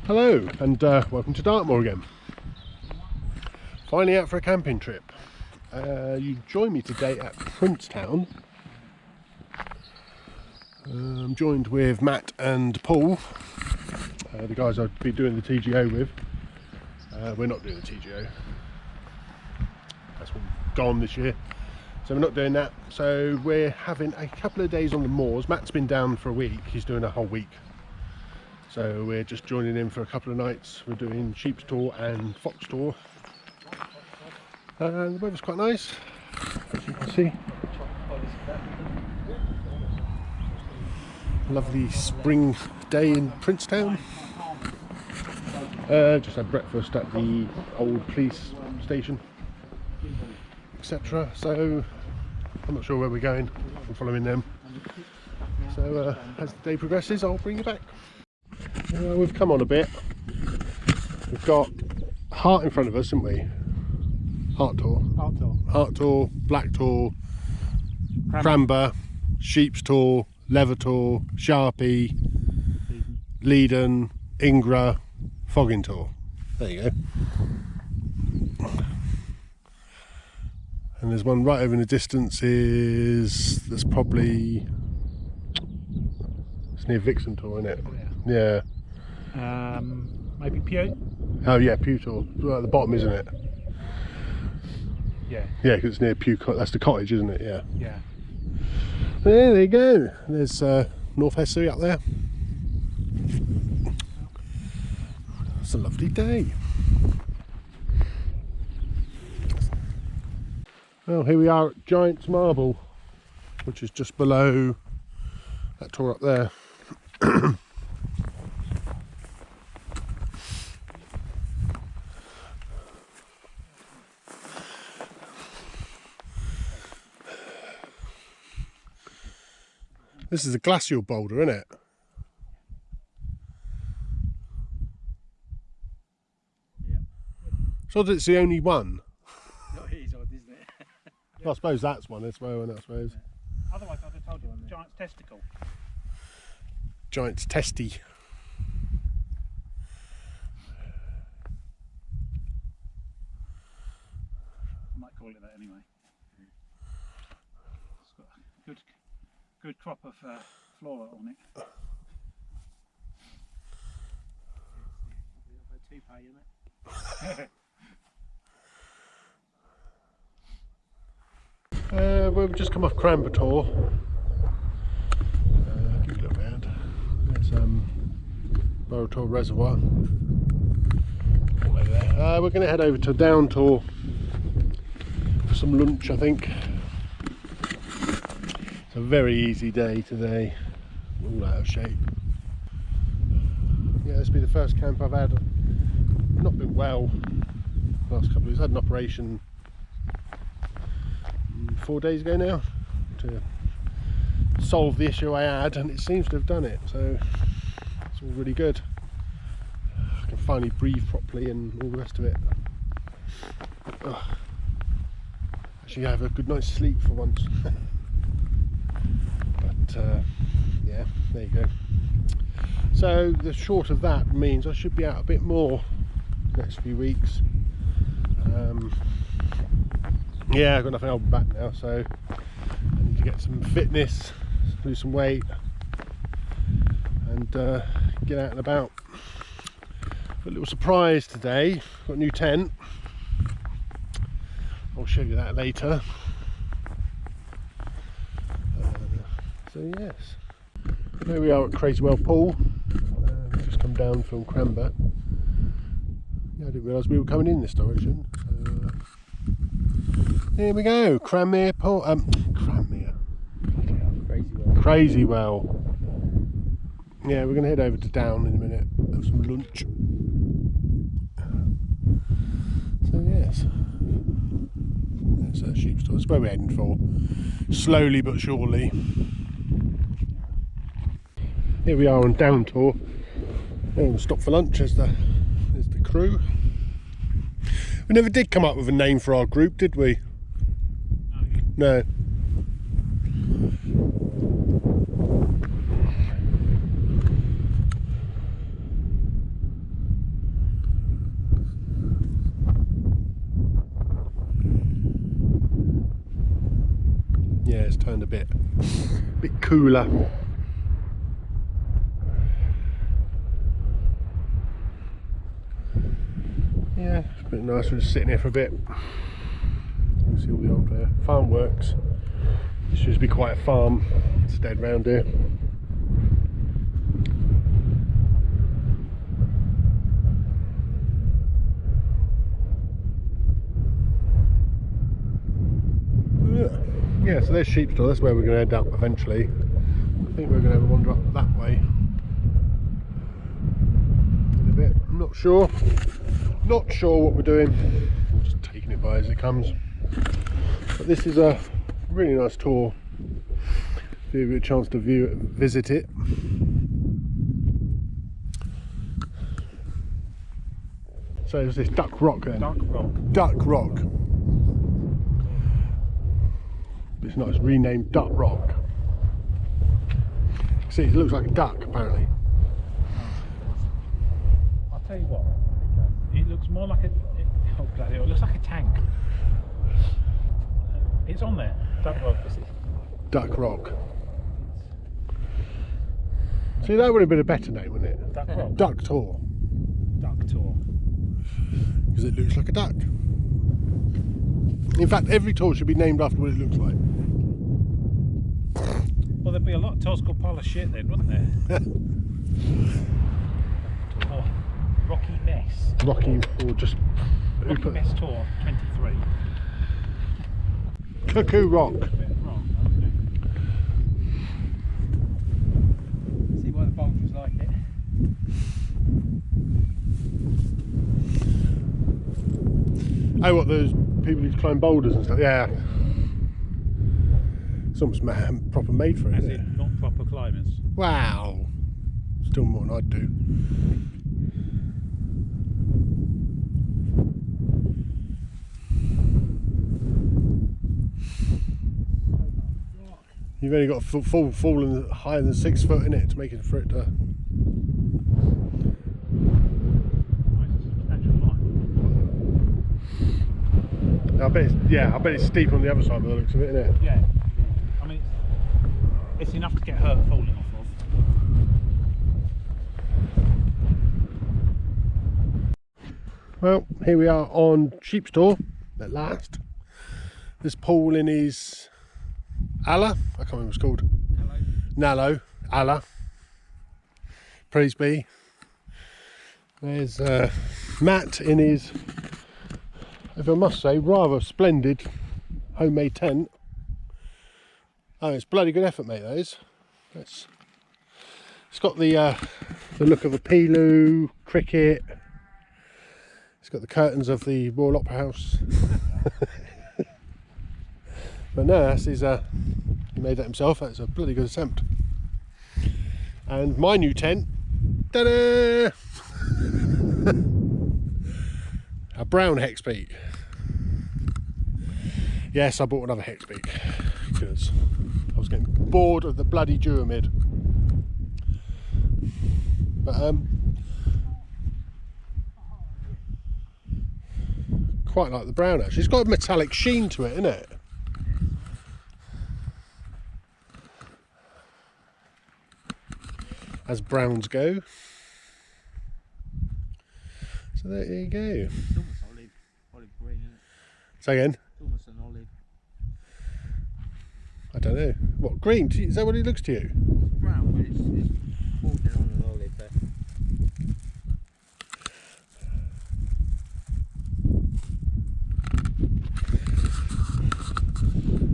Hello and welcome to Dartmoor again. Finally out for a camping trip. You join me today at Princetown. I'm joined with Matt and Paul, the guys I'd be doing the TGO with. We're not doing the TGO. That's been gone this year. So we're not doing that. So we're having a couple of days on the moors. Matt's been down for a week. He's doing a whole week. So we're just joining in for a couple of nights. We're doing sheep's tour and fox tour. And the weather's quite nice, as you can see. Lovely spring day in Princetown. Just had breakfast at the old police station, etc. So I'm not sure where we're going. I'm following them. So as the day progresses, I'll bring you back. We've come on a bit. We've got Heart in front of us, haven't we? Heart tour. Heart tour, Black tour, Cranber, Sheep's tour, Leather tour, Sharpie, Leiden, Ingra, Fogging tour. There you go. And there's one right over in the distance. There's probably, it's near Vixen tour, isn't it? Yeah. Maybe Pew? Oh yeah, Pew tour. Right at the bottom, isn't it? Yeah. Yeah, because it's near Pew. That's the cottage, isn't it? Yeah. Yeah. There you go. There's North Hesse up there. It's a lovely day. Well, here we are at Giant's Marble, which is just below that tour up there. This is a glacial boulder, isn't it? Yeah. So it's the only one. It is odd, isn't it? Well, I suppose that's one as well, I suppose. Yeah. Otherwise, I'd have told you, giant's testicle. Giant's testy. I might call it that anyway. It's got a good crop of flora on it. Toupee, isn't it? We've just come off Cranber tour. Give you a look around. There's Borough Reservoir. All over there. We're going to head over to Down tour for some lunch, I think. It's a very easy day today. All out of shape. Yeah, this will be the first camp I've had. Not been well the last couple of weeks. I had an operation 4 days ago now to solve the issue I had, and it seems to have done it, so it's all really good. I can finally breathe properly and all the rest of it. Actually have a good night's sleep for once. But yeah, there you go. So the short of that means I should be out a bit more next few weeks. Yeah, I've got nothing holding back now, so I need to get some fitness, lose some weight, and get out and about. Got a little surprise today. Got a new tent. I'll show you that later. So yes, here we are at Crazywell Pool. We've just come down from Cranber. Yeah, I didn't realise we were coming in this direction. So, here we go, Cranmere Pool. Cranmere. Crazywell. Yeah, we're going to head over to Down in a minute, have some lunch. So yes, that's Sheep's tour. That's where we're heading for, slowly but surely. Here we are on Down tour. We'll stop for lunch as the crew. We never did come up with a name for our group, did we? No. Yeah, it's turned a bit cooler. Yeah, it's a bit nice. We're just sitting here for a bit. You can see all the old farm works. This used to be quite a farm. It's dead round here. Yeah, so there's sheep store. That's where we're going to end up eventually. I think we're going to have a wander up that way in a bit. I'm not sure what we're doing. I'm just taking it by as it comes. But this is a really nice tour. Give you a chance to visit it. So there's this Duck Rock then. Duck Rock. It's nice, renamed Duck Rock. See, it looks like a duck apparently. I'll tell you what, it looks more like it looks like a tank. It's on there. Duck Rock. Duck Rock. See, that would have been a better name, wouldn't it? Duck Rock. Duck Tour. Duck Tour. Because it looks like a duck. In fact, every tour should be named after what it looks like. Well, there'd be a lot of tours called pile of shit then, wouldn't there? Oh, Rocky Mess. Rocky, or just... Rocky Mess Tour 23. Cuckoo Rock. See why the bulgers like it. Oh, what, those people who climb boulders and stuff? Yeah. It's almost proper made for it, As isn't it? in, not proper climbers. Wow. Still more than I'd do. You've only got to fall higher than 6 foot in it to make it for it to. I bet it's steep on the other side by the looks of it, isn't it? Yeah. I mean, it's enough to get hurt falling off of. Well, here we are on Sheep Store at last. There's Paul in his Alla. I can't remember what it's called. Nallo. Alla. Praise be. There's Matt in his, if I must say, rather splendid homemade tent. Oh, it's bloody good effort, mate. That is. It's got the look of a Peelu, cricket. It's got the curtains of the Royal Opera House. But no, that's his. He made that himself. That's a bloody good attempt. And my new tent. Ta-da! A brown hex peak. Yes, I bought another hex peak because I was getting bored of the bloody Duramid. But quite like the brown actually. It's got a metallic sheen to it, isn't it? As browns go. So there you go. It's almost olive green, isn't it? Say again? It's almost an olive. I don't know. What, green? Is that what it looks to you? It's brown, but it's bordering on an olive there.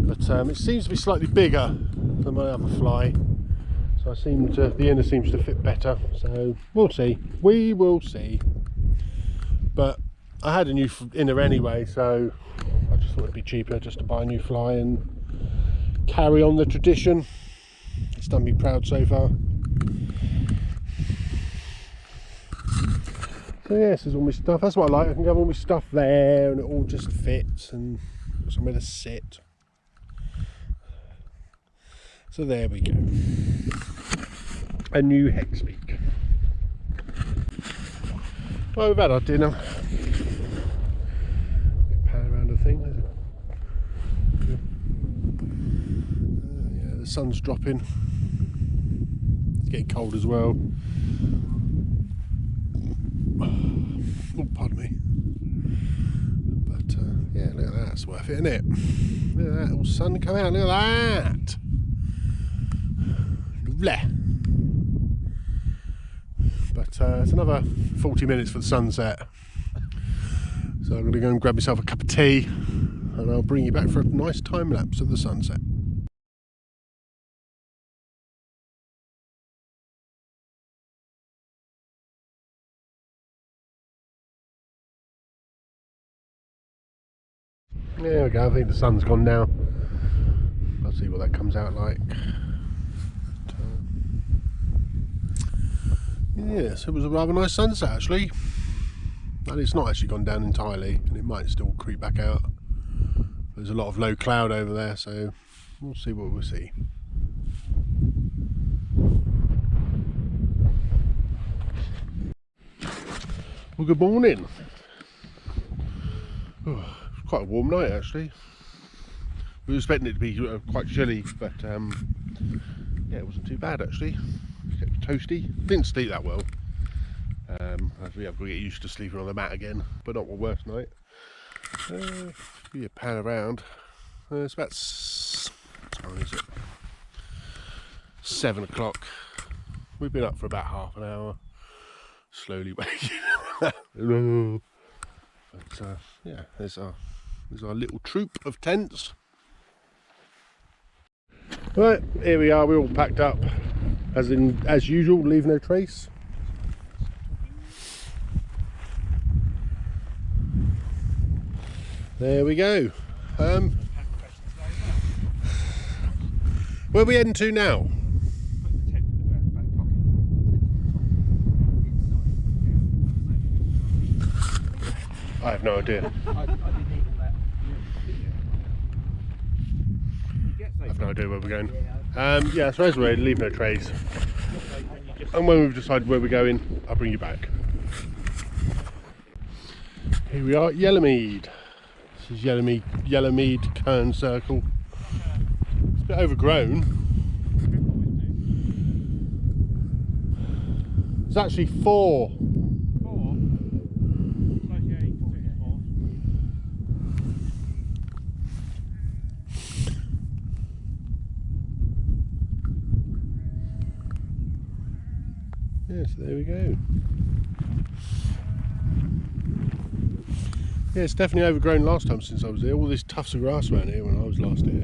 But it seems to be slightly bigger than my other fly. So the inner seems to fit better. So we'll see. We will see. But I had a new inner anyway, so I just thought it'd be cheaper just to buy a new fly and carry on the tradition. It's done me proud so far. So yeah, this is all my stuff. That's what I like. I can have all my stuff there and it all just fits and got somewhere to sit. So there we go. A new hex peak. Well, we've had our dinner. Pan around the thing. sun's dropping. It's getting cold as well. Oh, pardon me. But yeah, look at that. It's worth it, isn't it? Look at that little sun come out. Look at that. Lovely. But it's another 40 minutes for the sunset. So I'm going to go and grab myself a cup of tea and I'll bring you back for a nice time lapse of the sunset. There we go, I think the sun's gone now. I'll see what that comes out like. Yes, it was a rather nice sunset actually. And it's not actually gone down entirely, and it might still creep back out. There's a lot of low cloud over there, so we'll see what we'll see. Well, good morning. Oh, it's quite a warm night actually. We were expecting it to be quite chilly, but yeah, it wasn't too bad actually. It was toasty. Didn't sleep that well. I've got to get used to sleeping on the mat again, but not my worst night. Be a pan around. It's about what time is it? 7 o'clock. We've been up for about half an hour, slowly waking. But yeah, there's our little troop of tents. Right, here we are. We're all packed up, as usual. Leave no trace. There we go. Where are we heading to now? I have no idea. I have no idea where we're going. Yeah, so as we're heading, leave no trace. And when we've decided where we're going, I'll bring you back. Here we are at Yellowmead. This is Yellowmead Cairn Circle. It's a bit overgrown. There's actually four. Yeah, so there we go. Yeah, it's definitely overgrown last time since I was here. All these tufts of grass around here when I was last here.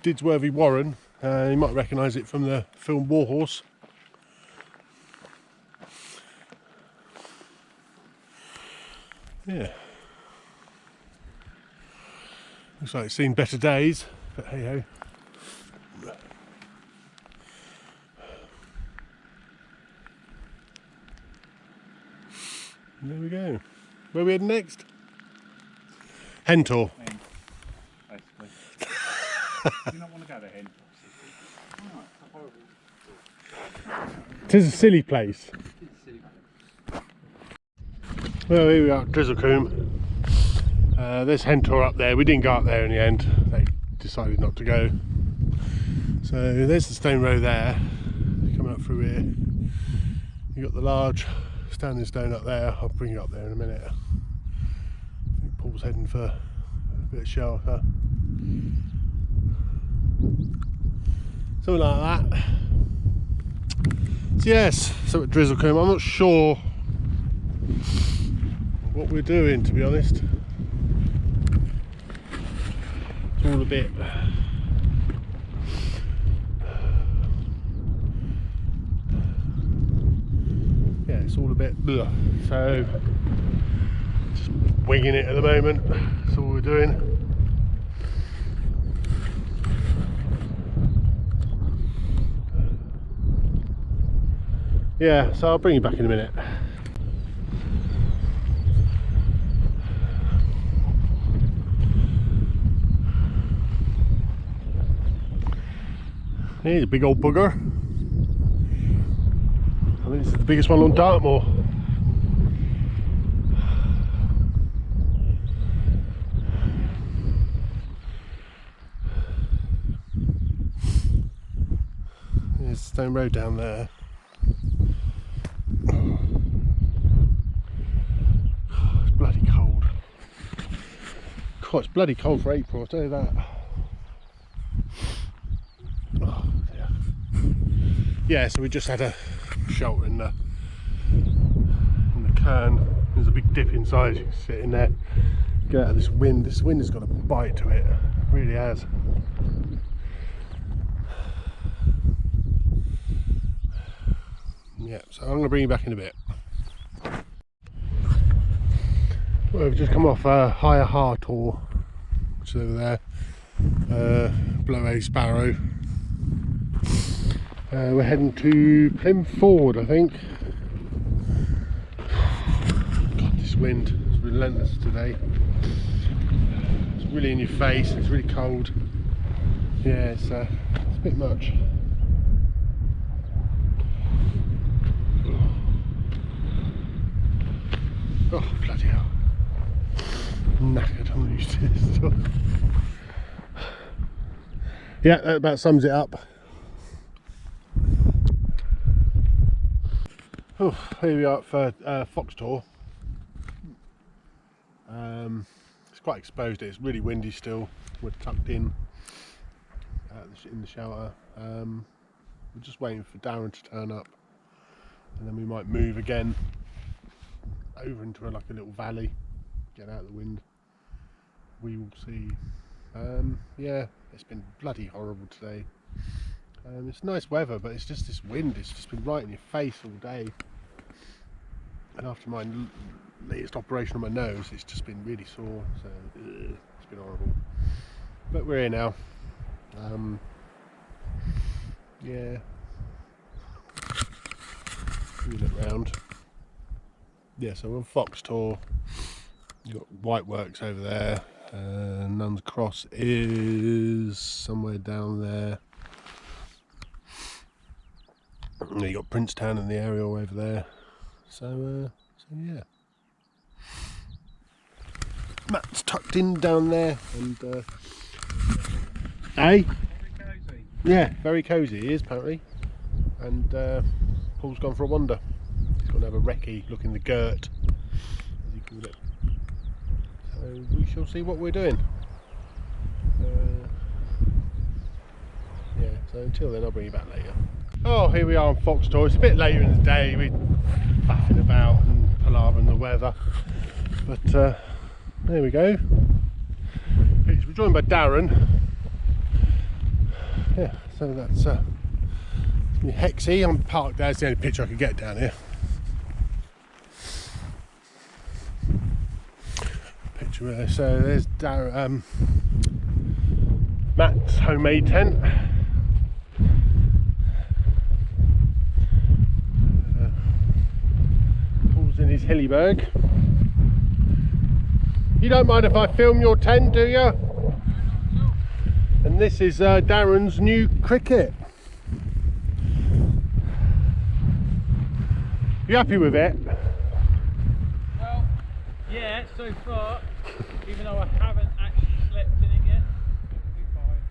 Didsworthy Warren, you might recognise it from the film Warhorse. Yeah. Looks like it's seen better days, but hey ho. There we go. Where are we heading next? Hentor. Basically. Do you not want to go to Hentor? It is a silly place. Well, here we are at Drizzlecombe. There's Hentor up there. We didn't go up there in the end. They decided not to go. So there's the stone row there. Coming up through here. You've got the large standing stone up there. I'll bring you up there in a minute. I think Paul's heading for a bit of shelter. Something like that. So yes, so at Drizzlecombe. I'm not sure what we're doing, to be honest. It's all a bit it's all a bit so just winging it at the moment. That's all we're doing. Yeah, so I'll bring you back in a minute. He's a big old bugger. This is the biggest one on Dartmoor. There's the stone road down there. It's bloody cold. God, it's bloody cold for April, I'll tell you that. Oh, dear. Yeah, so we just had a shelter in the cairn. There's a big dip inside, you can sit in there, get out of this wind. This wind has got a bite to it, it really has. Yeah, so I'm going to bring you back in a bit. Well, we've just come off Higher Hartor, which is over there, below A Sparrow. We're heading to Plym Ford, I think. God, this wind is relentless today. It's really in your face, it's really cold. Yeah, it's a bit much. Oh, bloody hell. Knackered, I'm not used to this stuff. Yeah, that about sums it up. Oh, here we are for Fox Tour. It's quite exposed, it's really windy still. We're tucked in the shelter. We're just waiting for Darren to turn up, and then we might move again over into like a little valley, get out of the wind. We will see. Yeah, it's been bloody horrible today. It's nice weather, but it's just this wind, it's just been right in your face all day. And after my latest operation on my nose, it's just been really sore, so it's been horrible. But we're here now. Yeah. We look round. Yeah, so we're on Fox Tour. You've got White Works over there. Nuns Cross is somewhere down there. And you got Princetown and the aerial over there. So yeah. Matt's tucked in down there, and yeah, very cosy he is apparently. And Paul's gone for a wander. He's got to have a recce, looking the girt, as he called it. So we shall see what we're doing. Yeah, so until then I'll bring you back later. Oh, here we are on Fox Tour. It's a bit later in the day, we're faffing about and palavering the weather. But there we go. We're joined by Darren. Yeah, so that's me Hexie. I'm parked there, it's the only picture I could get down here. Picture there. So there's Darren, Matt's homemade tent. Paul's in his Hillyberg. You don't mind if I film your tent, do you? And this is Darren's new cricket. You happy with it? Well, yeah, so far, even though I haven't actually slept in it yet, it'll be fine.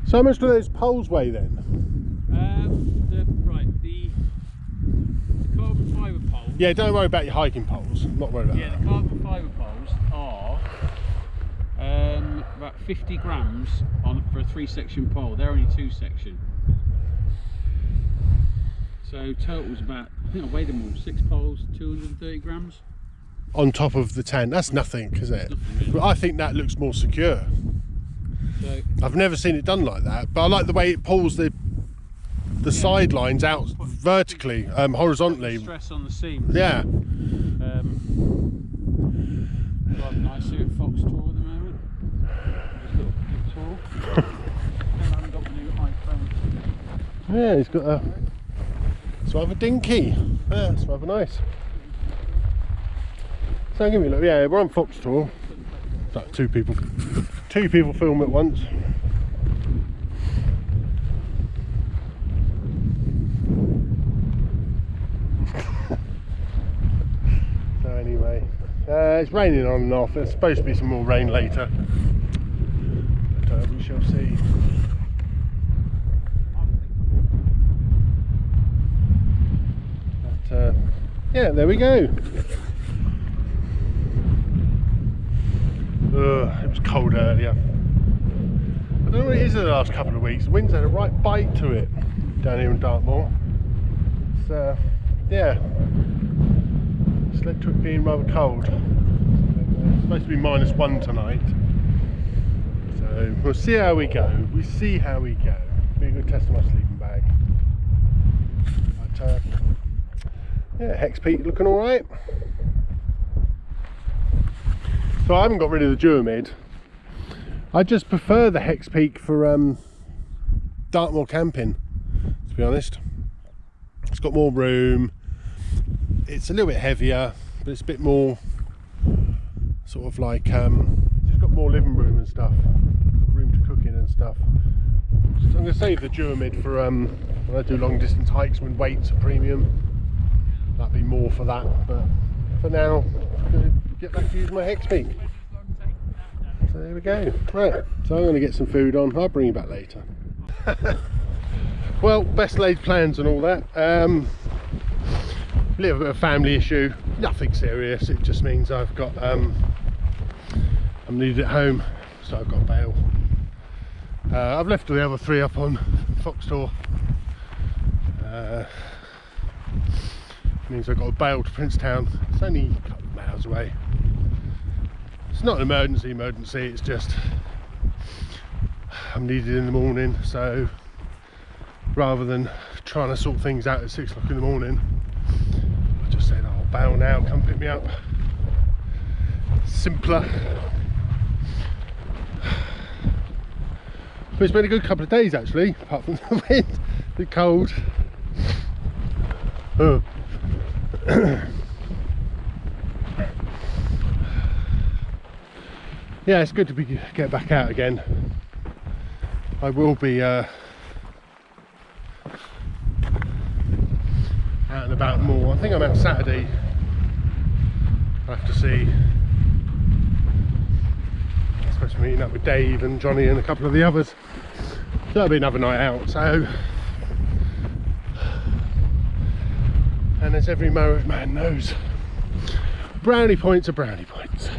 So how much do those poles weigh then? The carbon fibre poles. Yeah, don't worry about your hiking poles. I'm not worried about that. The carbon fibre poles are about 50 grams for a 3-section pole. They're only 2-section. So total's about, I think I weighed them all, 6 poles, 230 grams. On top of the tent, that's nothing, is it? Nothing really. But I think that looks more secure. So, I've never seen it done like that, but I like the way it pulls the sidelines out vertically, horizontally. Stress on the seams. Yeah. Driving nicely at Fox Tour at the moment. Just a little big tour. I haven't got my new iPhone. Yeah, he's got a. It's rather dinky. Yeah, it's rather nice. So give me a look. Yeah, we're on Fox Tour. So two people film at once. So anyway, it's raining on and off. There's supposed to be some more rain later, but we shall see. But yeah, there we go. It was cold earlier. I don't know what it is in the last couple of weeks. The wind's had a right bite to it down here in Dartmoor. So yeah, it's led to it being rather cold. It's supposed to be -1 tonight. So we'll see how we go. We see how we go. Be a good test of my sleeping bag. But yeah, Hex Peak looking all right. So I haven't got rid of the Duomid. I just prefer the Hex Peak for Dartmoor camping, to be honest. It's got more room. It's a little bit heavier, but it's a bit more sort of like it's got more living room and stuff, room to cook in and stuff. So I'm going to save the Duomid for when I do long distance hikes when weight's a premium. That'd be more for that, but for now I'm going to get back to using my Hex Peak. So there we go. Right, so I'm going to get some food on. I'll bring you back later. Well, best laid plans and all that. A little bit of a family issue, nothing serious. It just means I've got I'm needed at home, so I've got to bail. I've left the other 3 up on Foxtor. Means I've got to bail to Princetown. It's only a couple of miles away. It's not an emergency, it's just I'm needed in the morning, so rather than trying to sort things out at 6 o'clock in the morning, I just said I'll bail now, come pick me up. Simpler. But it's been a good couple of days actually, apart from the wind, the cold. Oh. Yeah, it's good to get back out again. I will be out and about more. I think I'm out Saturday. I'll have to see. I'm supposed to be meeting up with Dave and Johnny and a couple of the others. So that'll be another night out. So, and as every married man knows, brownie points are brownie points.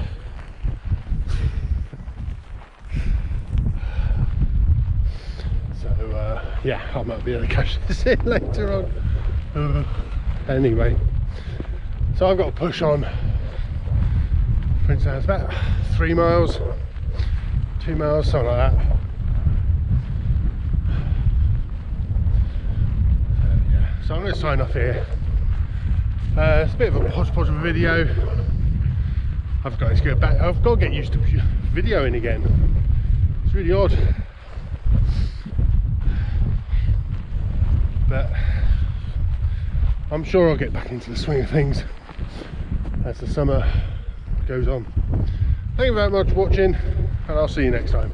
So yeah, I might be able to cash this in later on. Anyway, so I've got to push on. Princetown's about 3 miles, 2 miles, something like that. So I'm going to sign off here. It's a bit of a hodgepodge of a video. I've got to get back. I've got to get used to videoing again. It's really odd, but I'm sure I'll get back into the swing of things as the summer goes on. Thank you very much for watching, and I'll see you next time.